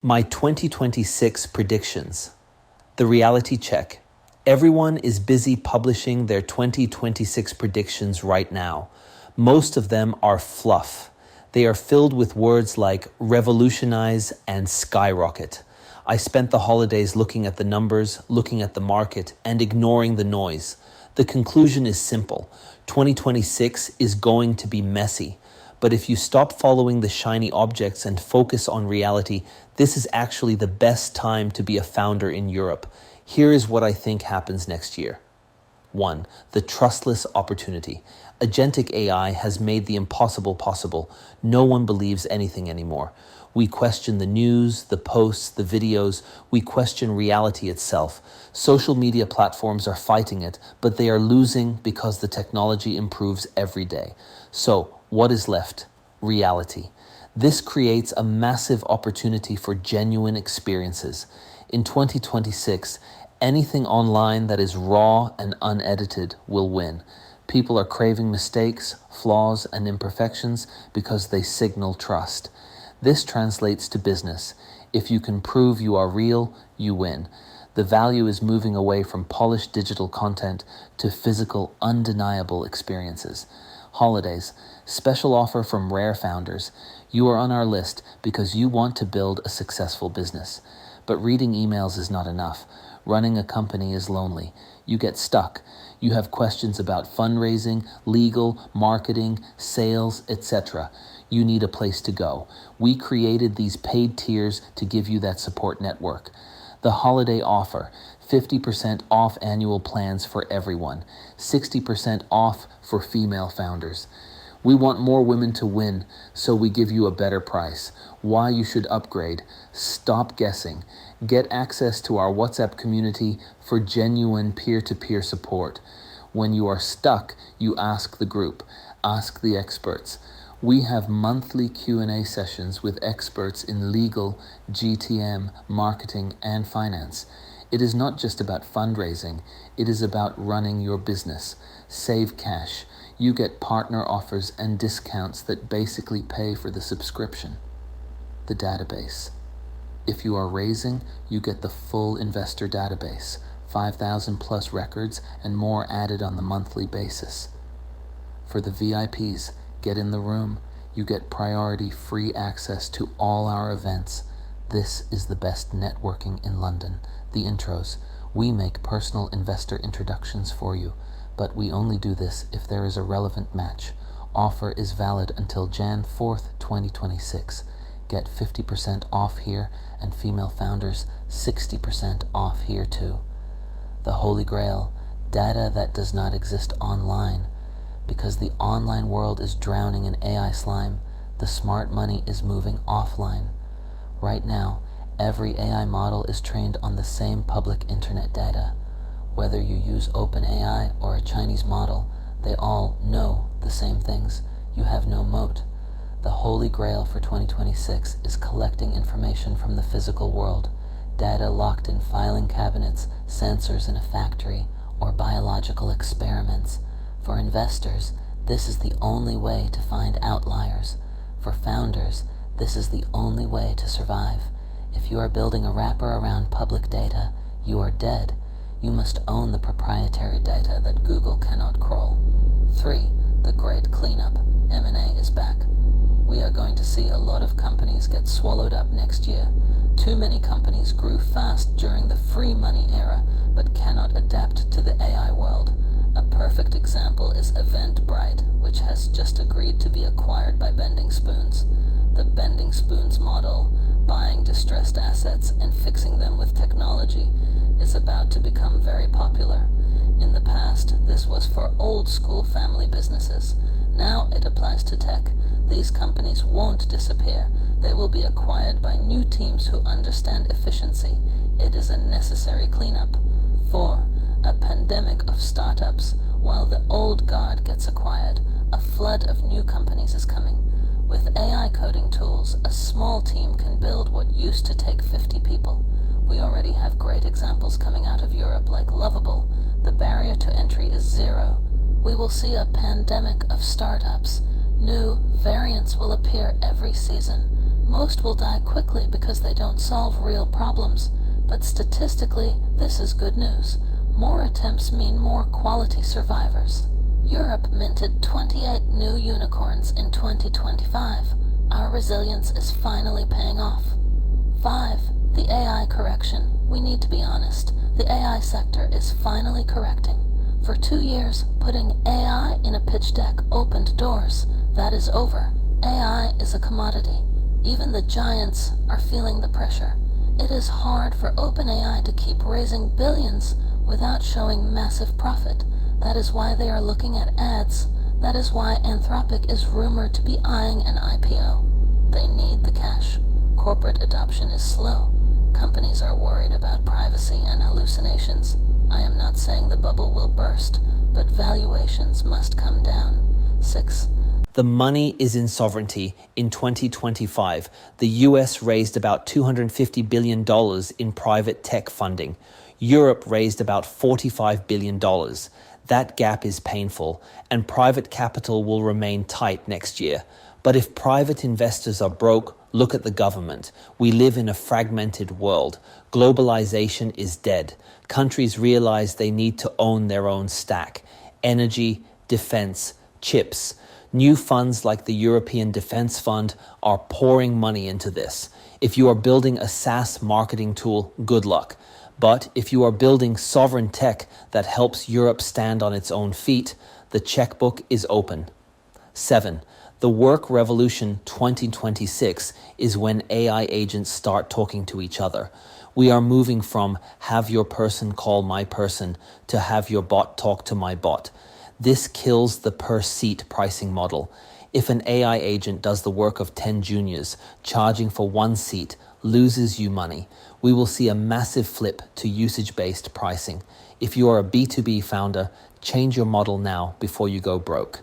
My 2026 predictions. The reality check. Everyone is busy publishing their 2026 predictions right now. Most of them are fluff. They are filled with words like revolutionize and skyrocket. I spent the holidays looking at the numbers, looking at the market, and ignoring the noise. The conclusion is simple. 2026 is going to be messy. But if you stop following the shiny objects and focus on reality, this is actually the best time to be a founder in Europe. Here is what I think happens next year. 1. The trustless opportunity. Agentic AI has made the impossible possible. No one believes anything anymore. We question the news, the posts, the videos. We question reality itself. Social media platforms are fighting it, but they are losing because the technology improves every day. So, what is left? Reality. This creates a massive opportunity for genuine experiences. In 2026, anything online that is raw and unedited will win. People are craving mistakes, flaws, and imperfections because they signal trust. This translates to business. If you can prove you are real, you win. The value is moving away from polished digital content to physical, undeniable experiences. Holidays. Special offer from rare founders. You are on our list because you want to build a successful business. But reading emails is not enough. Running a company is lonely. You get stuck. You have questions about fundraising, legal, marketing, sales, etc. You need a place to go. We created these paid tiers to give you that support network. The holiday offer. 50% off annual plans for everyone. 60% off for female founders. We want more women to win, so we give you a better price. Why you should upgrade. Stop guessing. Get access to our WhatsApp community for genuine peer-to-peer support. When you are stuck, you ask the group. Ask the experts. We have monthly Q&A sessions with experts in legal, GTM, marketing, and finance. It is not just about fundraising, it is about running your business. Save cash. You get partner offers and discounts that basically pay for the subscription. The database. If you are raising, you get the full investor database, 5,000 plus records and more added on the monthly basis. For the VIPs, get in the room. You get priority free access to all our events. This is the best networking in London. The intros. We make personal investor introductions for you, but we only do this if there is a relevant match. Offer is valid until Jan 4th, 2026. Get 50% off here, and female founders 60% off here too. The Holy Grail. Data that does not exist online. Because the online world is drowning in AI slime, the smart money is moving offline. Right now, every AI model is trained on the same public internet data. Whether you use OpenAI or a Chinese model, they all know the same things. You have no moat. The holy grail for 2026 is collecting information from the physical world, data locked in filing cabinets, sensors in a factory, or biological experiments. For investors, this is the only way to find outliers. For founders, this is the only way to survive. If you are building a wrapper around public data, you are dead. You must own the proprietary data that Google cannot crawl. 3. The great cleanup. M&A is back. We are going to see a lot of companies get swallowed up next year. Too many companies grew fast during the free money era, but cannot adapt to the AI world. A perfect example is Eventbrite, which has just agreed to be acquired by Bending Spoons. The Bending Spoons model, buying distressed assets and fixing them with technology, is about to become very popular. In the past, this was for old-school family businesses. Now it applies to tech. These companies won't disappear. They will be acquired by new teams who understand efficiency. It is a necessary cleanup. 4. A pandemic of startups. While the old guard gets acquired, a flood of new companies is coming. With AI coding tools, a small team can build what used to take 50 people. We already have great examples coming out of Europe like Lovable. The barrier to entry is 0. We will see a pandemic of startups. New variants will appear every season. Most will die quickly because they don't solve real problems, but statistically, this is good news. More attempts mean more quality survivors. Europe minted 28 new unicorns in 2025. Our resilience is finally paying off. 5. The AI correction. We need to be honest. The AI sector is finally correcting. For 2 years, putting AI in a pitch deck opened doors. That is over. AI is a commodity. Even the giants are feeling the pressure. It is hard for OpenAI to keep raising billions without showing massive profit. That is why they are looking at ads. That is why Anthropic is rumored to be eyeing an IPO. They need the cash. Corporate adoption is slow. Companies are worried about privacy and hallucinations. I am not saying the bubble will burst, but valuations must come down. 6. The money is in sovereignty. In 2025, the US raised about $250 billion in private tech funding. Europe raised about $45 billion. That gap is painful, and private capital will remain tight next year. But if private investors are broke, look at the government. We live in a fragmented world. Globalization is dead. Countries realize they need to own their own stack. Energy, defense, chips. New funds like the European Defense Fund are pouring money into this. If you are building a SaaS marketing tool, good luck. But if you are building sovereign tech that helps Europe stand on its own feet, the checkbook is open. 7. The work revolution 2026 is when AI agents start talking to each other. We are moving from have your person call my person to have your bot talk to my bot. This kills the per-seat pricing model. If an AI agent does the work of 10 juniors, charging for 1 seat loses you money. We will see a massive flip to usage-based pricing. If you are a B2B founder, change your model now before you go broke.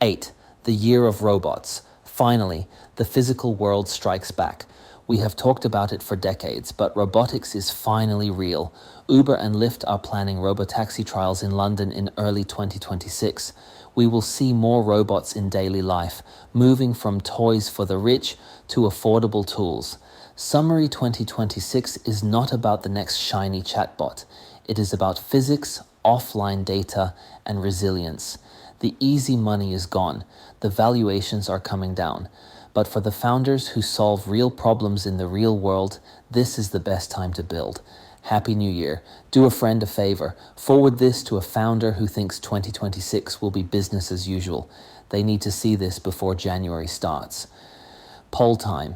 8. The year of robots. Finally, the physical world strikes back. We have talked about it for decades, but robotics is finally real. Uber and Lyft are planning robotaxi trials in London in early 2026. We will see more robots in daily life, moving from toys for the rich to affordable tools. Summary 2026 is not about the next shiny chatbot. It is about physics, offline data, and resilience. The easy money is gone. The valuations are coming down. But for the founders who solve real problems in the real world, this is the best time to build. Happy New Year. Do a friend a favor. Forward this to a founder who thinks 2026 will be business as usual. They need to see this before January starts. Poll time.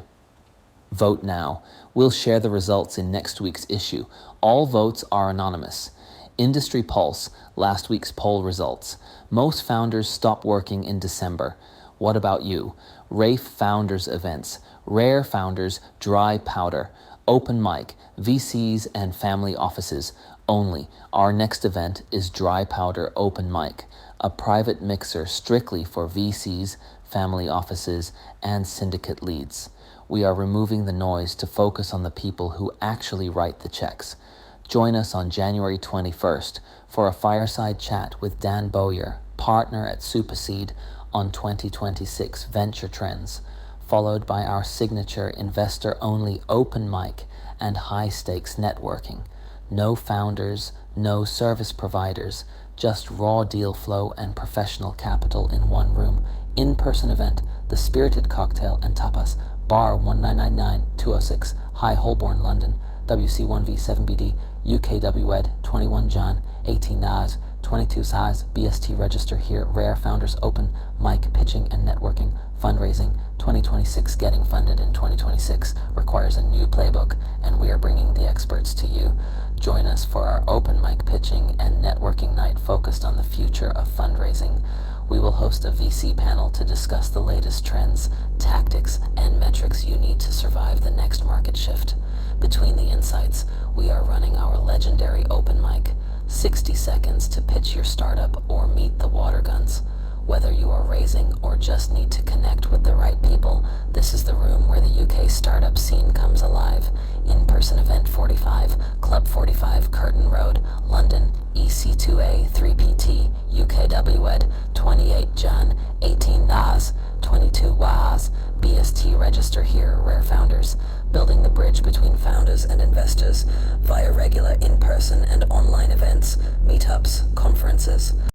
Vote now. We'll share the results in next week's issue. All votes are anonymous. Industry Pulse, last week's poll results. Most founders stop working in December. What about you? Rafe Founders Events. Rare Founders, Dry Powder. Open Mic, VCs and family offices only. Our next event is Dry Powder Open Mic, a private mixer strictly for VCs, family offices, and syndicate leads. We are removing the noise to focus on the people who actually write the checks. Join us on January 21st for a fireside chat with Dan Bowyer, partner at Superseed, on 2026 venture trends, followed by our signature investor-only open mic and high-stakes networking. No founders, no service providers, just raw deal flow and professional capital in one room. In-person event, The Spirited Cocktail and Tapas, Bar 1999-206, High Holborn, London, WC1V7BD, UKWED, 21 John, 18 Nas, 22 size, BST register here, Rare Founders Open, mic, pitching and networking, fundraising, 2026 getting funded in 2026 requires a new playbook, and we are bringing the experts to you. Join us for our open mic pitching and networking night focused on the future of fundraising. We will host a VC panel to discuss the latest trends, tactics, and metrics you need to survive the next market shift. Between the insights, we are running our legendary open mic, 60 seconds to pitch your startup or meet the water guns. Whether you are raising or just need to connect with the right people, this is the room where the UK startup scene comes alive. In-person event 45, Club 45, Curtin Road, London, EC2A 3PT, UKWED, 28 John, 18 Nas, 22 Waz, BST register here, Rare investors via regular in-person and online events, meetups, conferences,